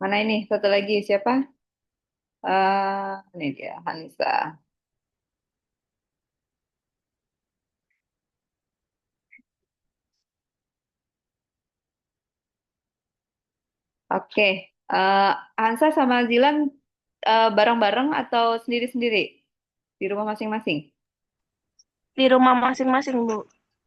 Mana ini? Satu lagi siapa? Ini dia, Hanisa. Oke. Eh, Hansa sama Zilan bareng-bareng atau sendiri-sendiri? Di rumah masing-masing? Di rumah masing-masing, Bu.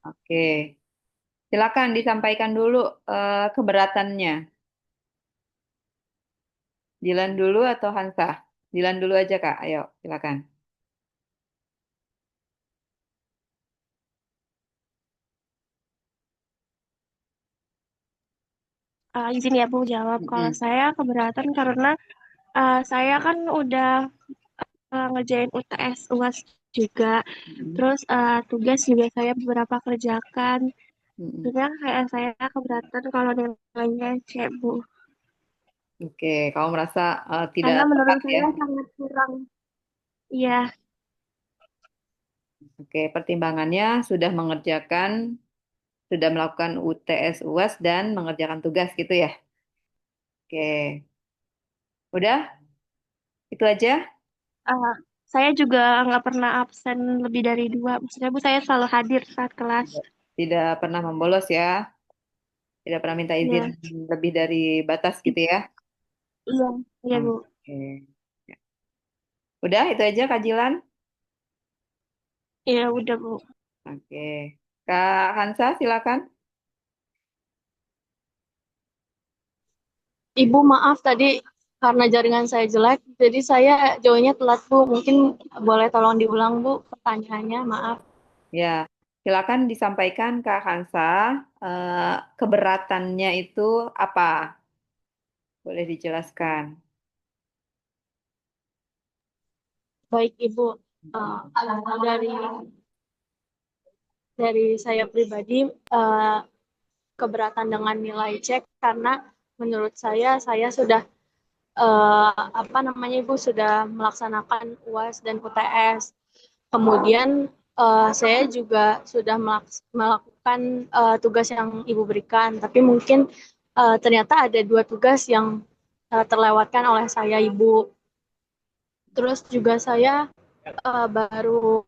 Oke. Silakan disampaikan dulu keberatannya. Zilan dulu atau Hansa? Zilan dulu aja, Kak. Ayo, silakan. Izin ya, Bu, jawab. Kalau Mm-mm. saya keberatan karena saya kan udah ngerjain UTS UAS juga. Mm-mm. Terus tugas juga saya beberapa kerjakan. Mm-mm. Sebenarnya kayak saya keberatan kalau nilainya C, Bu. Oke, kamu merasa tidak Karena tepat menurut ya? saya sangat kurang. Iya, Oke, pertimbangannya sudah mengerjakan, sudah melakukan UTS UAS dan mengerjakan tugas gitu ya? Oke, udah? Itu aja? eh, saya juga nggak pernah absen lebih dari 2. Maksudnya, Bu, saya selalu hadir saat kelas. Tidak pernah membolos ya? Tidak pernah minta izin Iya, lebih dari batas gitu ya? iya, iya, Bu. Oke. Udah, itu aja kajilan? Iya, udah, Bu. Oke. Kak Hansa, silakan. Ibu maaf tadi karena jaringan saya jelek, jadi saya joinnya telat Bu. Mungkin boleh tolong diulang Bu pertanyaannya, maaf. Ya, silakan disampaikan Kak Hansa. Keberatannya itu apa? Boleh dijelaskan. Baik Ibu, Eh, dari saya pribadi eh, keberatan dengan nilai cek karena menurut saya sudah apa namanya Ibu sudah melaksanakan UAS dan UTS. Kemudian saya juga sudah melakukan tugas yang Ibu berikan, tapi mungkin ternyata ada dua tugas yang terlewatkan oleh saya Ibu. Terus juga saya baru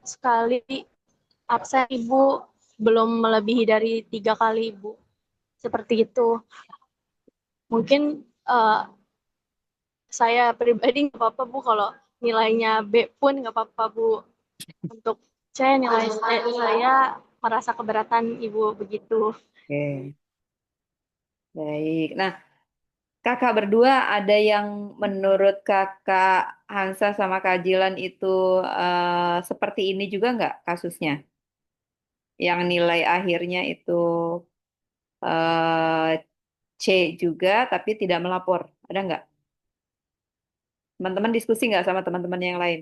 sekali absen Ibu, belum melebihi dari 3 kali Ibu. Seperti itu. Mungkin uh, saya pribadi nggak apa-apa Bu kalau nilainya B pun nggak apa-apa Bu. Untuk saya nilai saya merasa keberatan Ibu begitu. Oke, baik. Nah, kakak berdua ada yang menurut kakak Hansa sama Kak Jilan itu seperti ini juga nggak kasusnya? Yang nilai akhirnya itu eh, C juga tapi tidak melapor. Ada nggak? Teman-teman diskusi nggak sama teman-teman yang lain?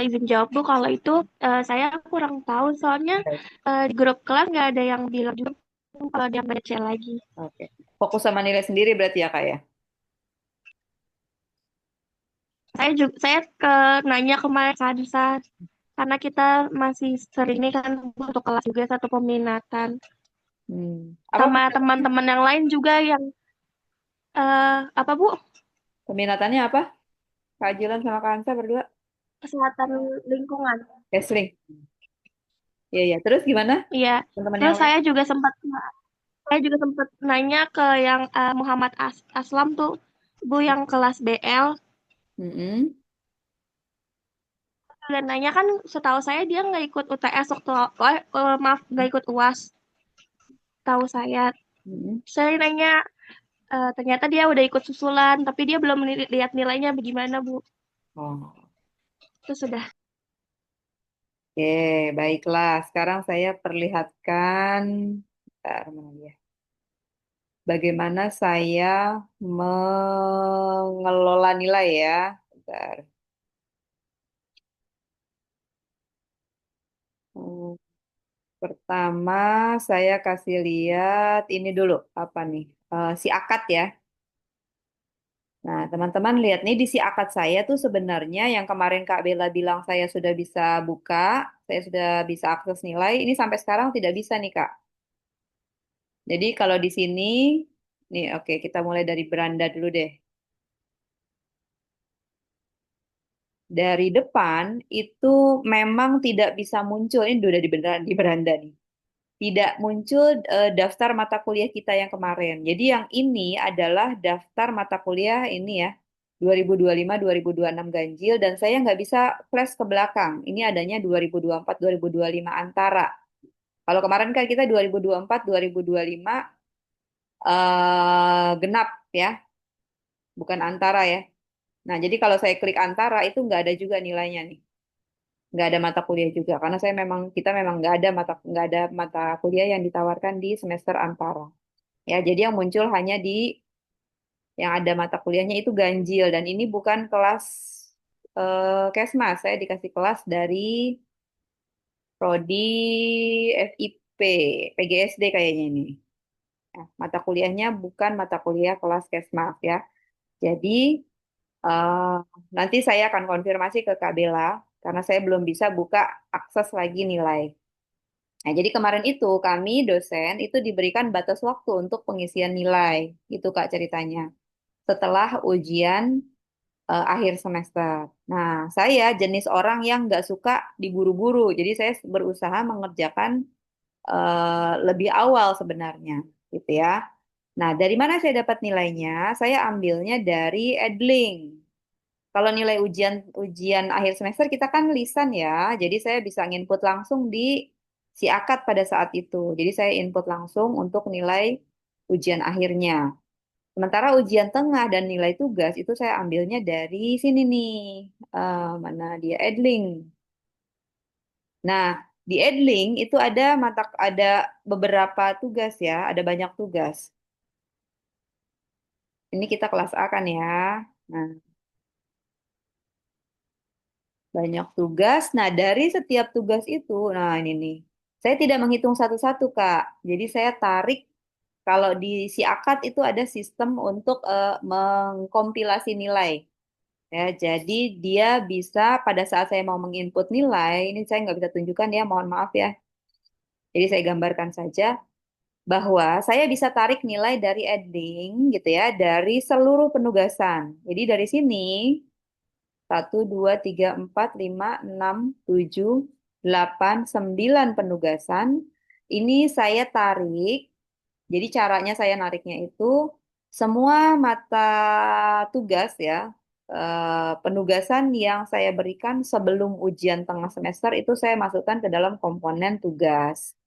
Izin jawab Bu, kalau itu saya kurang tahu soalnya di grup kelas nggak ada yang bilang juga kalau dia nggak C lagi. Oke. Fokus sama nilai sendiri berarti ya kak ya? Saya nanya kemarin ke Adisa karena kita masih sering nih kan untuk kelas juga satu peminatan Apa sama teman-teman yang lain juga yang apa Bu, peminatannya apa? Kak Jilan sama Kak Hansa berdua? kesehatan lingkungan. Wrestling. Iya, iya. Terus gimana? Iya. Teman-teman yang Terus lain? saya juga sempat nanya ke yang Muhammad Aslam tuh, Bu yang kelas BL. Mm-mm. Dan nanya kan setahu saya dia nggak ikut UTS waktu maaf nggak ikut UAS. Tahu saya. Mm-mm. Saya nanya ternyata dia udah ikut susulan tapi dia belum lihat nilainya bagaimana Bu. Oh, Itu sudah. oke, baiklah. Sekarang saya perlihatkan, bentar, mana dia? Bagaimana saya mengelola nilai ya. Bentar. Hmm, Pertama, saya kasih lihat ini dulu, apa nih? Si akad ya. Nah, teman-teman lihat nih di si akad saya tuh sebenarnya yang kemarin Kak Bella bilang saya sudah bisa buka, saya sudah bisa akses nilai, ini sampai sekarang tidak bisa nih Kak. Jadi kalau di sini, nih oke kita mulai dari beranda dulu deh. Dari depan itu memang tidak bisa muncul, ini udah di beranda nih. Tidak muncul daftar mata kuliah kita yang kemarin. Jadi yang ini adalah daftar mata kuliah ini ya, 2025, 2026 ganjil, dan saya nggak bisa flash ke belakang. Ini adanya 2024, 2025 antara. Kalau kemarin kan kita 2024, 2025 genap ya, bukan antara ya. Nah, jadi kalau saya klik antara itu nggak ada juga nilainya nih. Nggak ada mata kuliah juga karena kita memang nggak ada mata kuliah yang ditawarkan di semester antara. Ya, jadi yang muncul hanya yang ada mata kuliahnya itu ganjil dan ini bukan kelas Kesmas. Saya dikasih kelas dari Prodi FIP, PGSD kayaknya ini. Nah, mata kuliahnya bukan mata kuliah kelas Kesmas ya. Jadi eh, nanti saya akan konfirmasi ke Kak Bella karena saya belum bisa buka akses lagi nilai. Nah, jadi kemarin itu kami dosen itu diberikan batas waktu untuk pengisian nilai. Itu Kak ceritanya. Setelah ujian akhir semester. Nah, saya jenis orang yang nggak suka diburu-buru. Jadi saya berusaha mengerjakan lebih awal sebenarnya, gitu ya. Nah, dari mana saya dapat nilainya? Saya ambilnya dari Edling. Kalau nilai ujian ujian akhir semester kita kan lisan ya, jadi saya bisa nginput langsung di si akad pada saat itu. Jadi saya input langsung untuk nilai ujian akhirnya. Sementara ujian tengah dan nilai tugas itu saya ambilnya dari sini nih, mana dia Edling. Nah, di Edling itu ada beberapa tugas ya, ada banyak tugas. Ini kita kelas A kan ya. Nah, banyak tugas. Nah, dari setiap tugas itu, nah ini nih, saya tidak menghitung satu-satu, Kak. Jadi saya tarik, kalau di si akad itu ada sistem untuk mengkompilasi nilai. Ya, jadi dia bisa pada saat saya mau menginput nilai, ini saya nggak bisa tunjukkan ya, mohon maaf ya. Jadi saya gambarkan saja bahwa saya bisa tarik nilai dari adding gitu ya, dari seluruh penugasan. Jadi dari sini 1, 2, 3, 4, 5, 6, 7, 8, 9 penugasan. Ini saya tarik. Jadi caranya saya nariknya itu semua mata tugas ya, penugasan yang saya berikan sebelum ujian tengah semester itu saya masukkan ke dalam komponen tugas.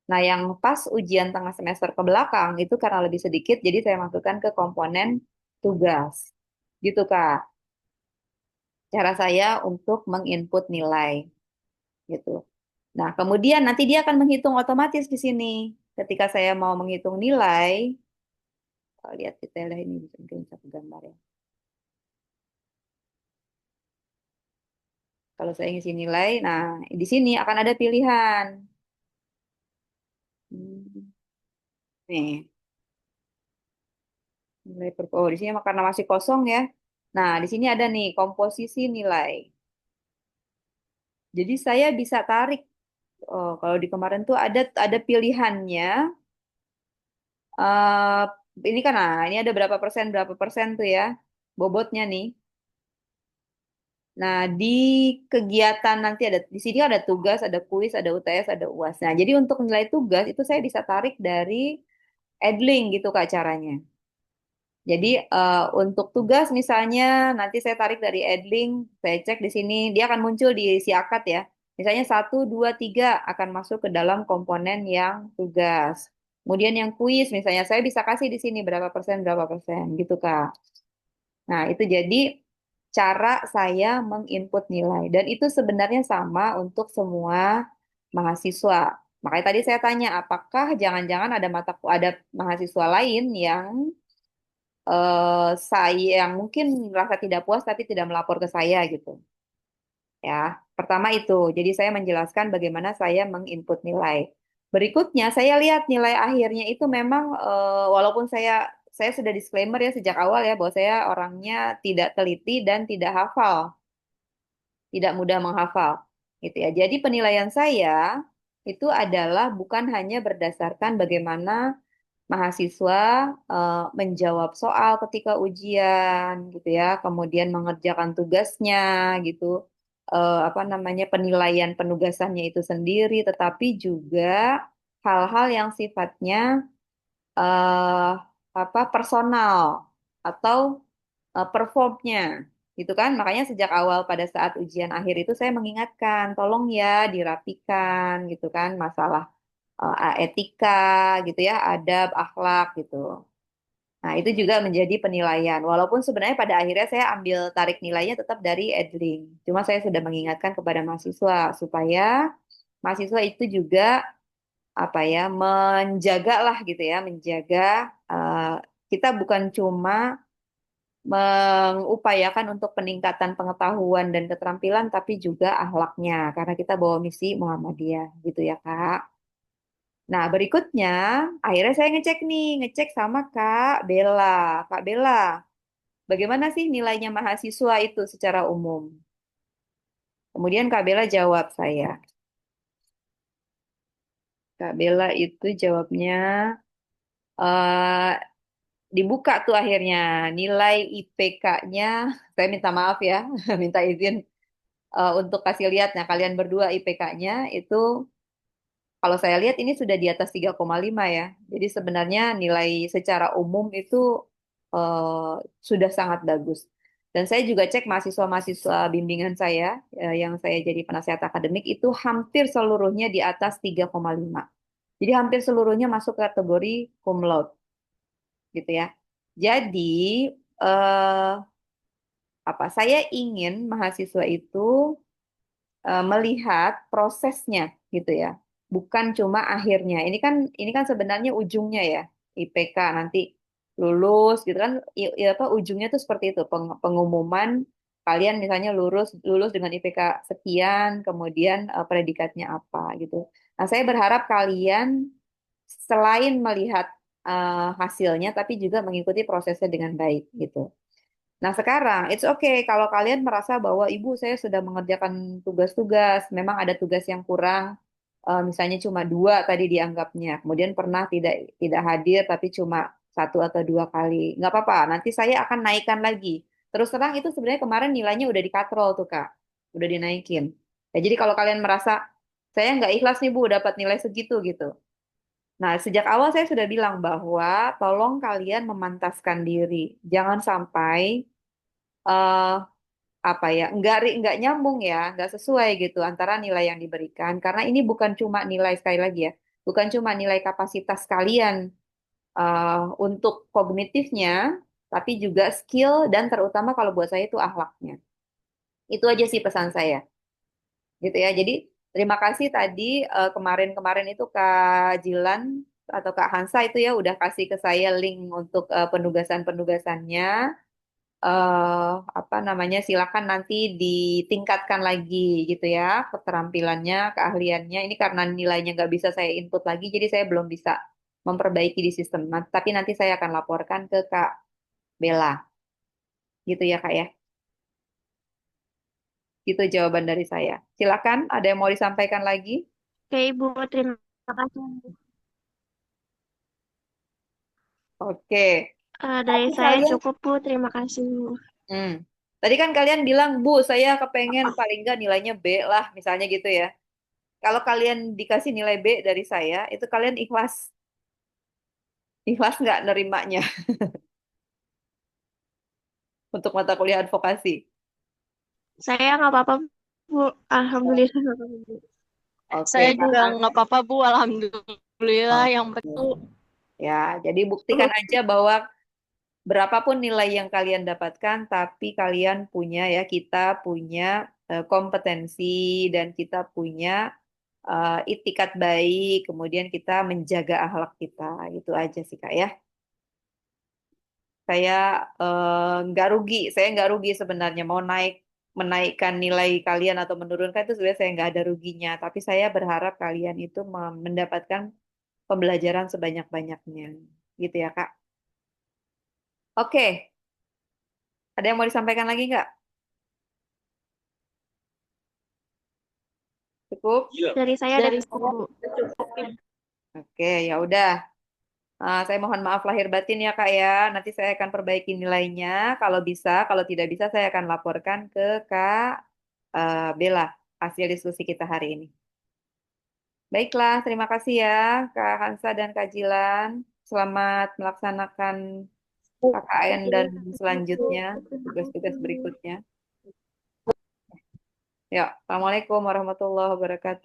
Nah, yang pas ujian tengah semester ke belakang itu karena lebih sedikit, jadi saya masukkan ke komponen tugas. Gitu, Kak. Cara saya untuk menginput nilai gitu. Nah, kemudian nanti dia akan menghitung otomatis di sini. Ketika saya mau menghitung nilai, lihat detailnya ini mungkin satu gambar ya. Kalau saya ngisi nilai, nah di sini akan ada pilihan. Hmm, nih, oh di sini karena masih kosong ya. Nah, di sini ada nih komposisi nilai. Jadi saya bisa tarik. Oh, kalau di kemarin tuh ada pilihannya. eh ini kan, nah ini ada berapa persen tuh ya bobotnya nih. Nah, di kegiatan nanti di sini ada tugas, ada kuis, ada UTS, ada UAS. Nah, jadi untuk nilai tugas itu saya bisa tarik dari Edling gitu Kak caranya. Jadi untuk tugas misalnya nanti saya tarik dari Edling, saya cek di sini, dia akan muncul di si akad ya. Misalnya 1, 2, 3 akan masuk ke dalam komponen yang tugas. Kemudian yang kuis misalnya saya bisa kasih di sini berapa persen gitu Kak. Nah, itu jadi cara saya menginput nilai. Dan itu sebenarnya sama untuk semua mahasiswa. Makanya tadi saya tanya, apakah jangan-jangan ada mahasiswa lain yang saya yang mungkin merasa tidak puas tapi tidak melapor ke saya gitu. Ya, pertama itu. Jadi saya menjelaskan bagaimana saya menginput nilai. Berikutnya saya lihat nilai akhirnya itu memang walaupun saya sudah disclaimer ya sejak awal ya bahwa saya orangnya tidak teliti dan tidak hafal, tidak mudah menghafal gitu ya. Jadi penilaian saya itu adalah bukan hanya berdasarkan bagaimana mahasiswa menjawab soal ketika ujian gitu ya, kemudian mengerjakan tugasnya gitu, apa namanya penilaian penugasannya itu sendiri, tetapi juga hal-hal yang sifatnya eh apa personal atau performnya gitu kan. Makanya sejak awal pada saat ujian akhir itu saya mengingatkan, tolong ya dirapikan gitu kan masalah etika gitu ya, adab, akhlak gitu. Nah, itu juga menjadi penilaian. Walaupun sebenarnya pada akhirnya saya ambil tarik nilainya tetap dari Edling. Cuma saya sudah mengingatkan kepada mahasiswa supaya mahasiswa itu juga apa ya, menjaga lah gitu ya, menjaga eh, kita bukan cuma mengupayakan untuk peningkatan pengetahuan dan keterampilan, tapi juga akhlaknya, karena kita bawa misi Muhammadiyah gitu ya, Kak. Nah, berikutnya, akhirnya saya ngecek nih, ngecek sama Kak Bella. Kak Bella, bagaimana sih nilainya mahasiswa itu secara umum? Kemudian Kak Bella jawab saya. Kak Bella itu jawabnya, eh dibuka tuh akhirnya. Nilai IPK-nya, saya minta maaf ya, minta izin untuk kasih lihat. Nah, kalian berdua IPK-nya itu kalau saya lihat ini sudah di atas 3,5 ya. Jadi sebenarnya nilai secara umum itu sudah sangat bagus. Dan saya juga cek mahasiswa-mahasiswa bimbingan saya yang saya jadi penasehat akademik itu hampir seluruhnya di atas 3,5. Jadi hampir seluruhnya masuk kategori cum laude gitu ya. Jadi eh, apa saya ingin mahasiswa itu melihat prosesnya gitu ya, bukan cuma akhirnya. Ini kan sebenarnya ujungnya ya, IPK nanti lulus gitu kan, apa ujungnya tuh seperti itu, pengumuman kalian misalnya lulus lulus dengan IPK sekian, kemudian predikatnya apa gitu. Nah, saya berharap kalian selain melihat hasilnya, tapi juga mengikuti prosesnya dengan baik gitu. Nah, sekarang it's okay kalau kalian merasa bahwa ibu saya sudah mengerjakan tugas-tugas, memang ada tugas yang kurang, misalnya cuma dua tadi dianggapnya, kemudian pernah tidak tidak hadir tapi cuma satu atau dua kali, nggak apa-apa. Nanti saya akan naikkan lagi. Terus terang itu sebenarnya kemarin nilainya udah dikatrol tuh Kak, udah dinaikin. Ya, jadi kalau kalian merasa saya nggak ikhlas nih Bu dapat nilai segitu gitu. Nah, sejak awal saya sudah bilang bahwa tolong kalian memantaskan diri, jangan sampai eh apa ya nggak nyambung ya, nggak sesuai gitu antara nilai yang diberikan, karena ini bukan cuma nilai, sekali lagi ya, bukan cuma nilai kapasitas kalian eh, untuk kognitifnya, tapi juga skill dan terutama kalau buat saya itu akhlaknya. Itu aja sih pesan saya gitu ya. Jadi terima kasih tadi kemarin-kemarin itu Kak Jilan atau Kak Hansa itu ya udah kasih ke saya link untuk penugasan-penugasannya. Apa namanya, silakan nanti ditingkatkan lagi gitu ya keterampilannya, keahliannya. Ini karena nilainya nggak bisa saya input lagi, jadi saya belum bisa memperbaiki di sistem. Tapi nanti saya akan laporkan ke Kak Bella, gitu ya Kak ya. Itu jawaban dari saya. Silakan, ada yang mau disampaikan lagi? Oke, Ibu, terima kasih. Oke. Dari Tadi saya kalian, cukup, Bu. Terima kasih. hmm, tadi kan kalian bilang, Bu, saya kepengen paling nggak nilainya B lah, misalnya gitu ya. Kalau kalian dikasih nilai B dari saya, itu kalian ikhlas. Ikhlas nggak nerimanya untuk mata kuliah advokasi? Saya nggak apa-apa, Bu. Alhamdulillah nggak apa-apa, Bu. Oke, Saya juga karena nggak apa-apa Bu, alhamdulillah. Yang oke. penting Ya, jadi buktikan aja bahwa berapapun nilai yang kalian dapatkan, tapi kalian punya ya, kita punya kompetensi dan kita punya itikat baik, kemudian kita menjaga akhlak kita. Itu aja sih Kak ya. Saya saya nggak rugi sebenarnya mau menaikkan nilai kalian atau menurunkan itu sebenarnya saya nggak ada ruginya. Tapi saya berharap kalian itu mendapatkan pembelajaran sebanyak-banyaknya, gitu ya Kak. Oke, ada yang mau disampaikan lagi nggak? Cukup? Dari saya ada dari cukup, saya Bu. cukup. Oke, ya udah. Saya mohon maaf lahir batin ya Kak ya. Nanti saya akan perbaiki nilainya. Kalau bisa, kalau tidak bisa saya akan laporkan ke Kak Bella hasil diskusi kita hari ini. Baiklah, terima kasih ya Kak Hansa dan Kak Jilan. Selamat melaksanakan KKN dan selanjutnya, tugas-tugas berikutnya. Ya, Assalamualaikum warahmatullahi wabarakatuh.